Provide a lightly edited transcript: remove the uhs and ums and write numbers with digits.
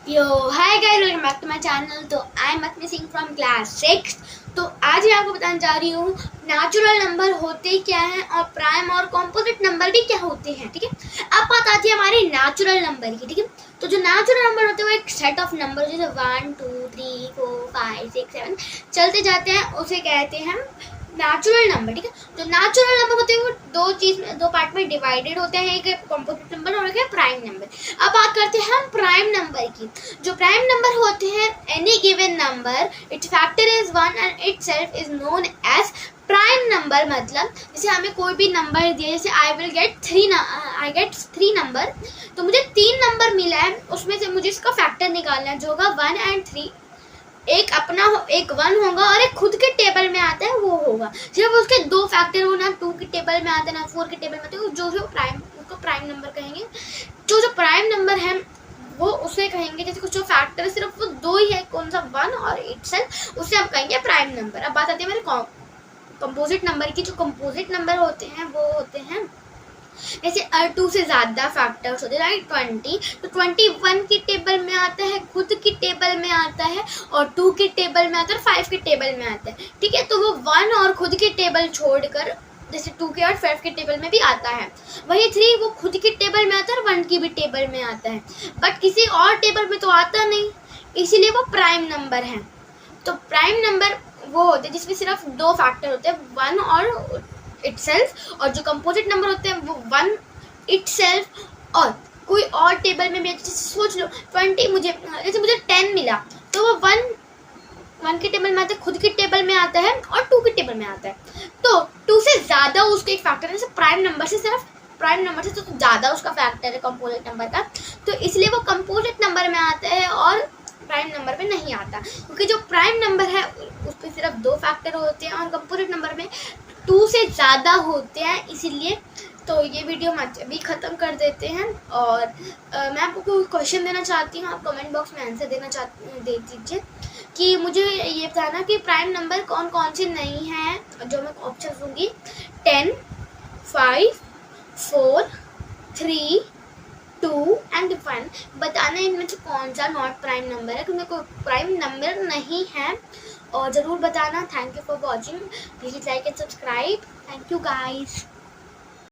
Yo hi guys, welcome back to my channel. तो I am Asmi Singh from class 6। तो आज मैं आपको बताने जा रही हूँ नेचुरल नंबर होते क्या हैं और प्राइम और कॉम्पोजिट नंबर भी क्या होते हैं। ठीक है, अब बात आती है हमारे नेचुरल नंबर की। ठीक है, तो जो नेचुरल नंबर होते हैं वो एक सेट ऑफ नंबर जैसे 1 2 3 4 5 6 7 चलते जाते हैं, उसे कहते हैं नेचुरल नंबर। ठीक है, जो नेचुरल नंबर होते हैं वो दो पार्ट में डिवाइडेड होते हैं, एक है कॉम्पोजिट नंबर और एक है प्राइम नंबर। अब बात करते हैं हम प्राइम नंबर की। जो प्राइम नंबर होते हैं, any given number its factor is 1 and itself is known as prime number. मतलब जैसे हमें कोई भी नंबर दिया, जैसे आई गेट 3 नंबर, तो मुझे 3 नंबर मिला है, उसमें से मुझे इसका फैक्टर निकालना है जो होगा 1 एंड 3। एक अपना एक 1 होगा और एक खुद के टेबल में आता है वो होगा। सिर्फ उसके 2 फैक्टर हो, ना 2 के टेबल में आते हैं ना 4 के टेबल में आते हैं, जो प्राइम उसको प्राइम नंबर कहेंगे। जो प्राइम नंबर है वो उसे कहेंगे, जैसे कुछ जो फैक्टर है सिर्फ वो 2 ही है, कौन सा 1 और इटसेल्फ, उसे हम कहेंगे प्राइम नंबर। अब बात आती है मेरे कंपोजिट नंबर की। जो कंपोजिट नंबर होते हैं वो होते हैं जैसे 2 से ज़्यादा फैक्टर्स होते हैं, लाइक 20, तो 21 की टेबल में आता है, खुद की टेबल में आता है, और 2 के टेबल में आता है और 5 के टेबल में आता है। ठीक है, तो वो 1 और खुद की टेबल छोड़कर जैसे 2 के और 5 के टेबल में भी आता है। वही 3 वो खुद की टेबल में आता है और 1 की भी टेबल में आता है, बट किसी और टेबल में तो आता नहीं, इसीलिए वो प्राइम नंबर है। तो प्राइम नंबर वो होते हैं जिसमें सिर्फ 2 फैक्टर होते हैं, 1 और इटसेल्फ, और जो कंपोजिट नंबर होते हैं वो 1 इटसेल्फ और कोई और टेबल में भी। जैसे सोच लो 20 मुझे 10 मिला, तो वो 1 के टेबल में आता है, खुद की टेबल में आता है और 2 की टेबल में आता है। तो 2 से ज़्यादा उसका एक फैक्टर है, जैसे प्राइम नंबर से तो ज़्यादा उसका फैक्टर है कंपोजिट नंबर का, तो इसलिए वो कंपोजिट नंबर में आता है और प्राइम नंबर में नहीं आता। क्योंकि जो प्राइम नंबर है उस पर सिर्फ 2 फैक्टर होते हैं और कंपोजिट नंबर में 2 से ज़्यादा होते हैं, इसीलिए। तो ये वीडियो हम अभी ख़त्म कर देते हैं, और मैं आपको कोई क्वेश्चन देना चाहती हूँ, आप कमेंट बॉक्स में आंसर दे दीजिए कि मुझे ये बताना कि प्राइम नंबर कौन कौन से नहीं हैं। जो मैं ऑप्शन दूँगी 10 5 4 3 2 एंड 1, बताना इनमें से कौन सा नॉट प्राइम नंबर है, क्योंकि कोई प्राइम नंबर नहीं है। और ज़रूर बताना। Thank you for watching, please like and subscribe. Thank you guys.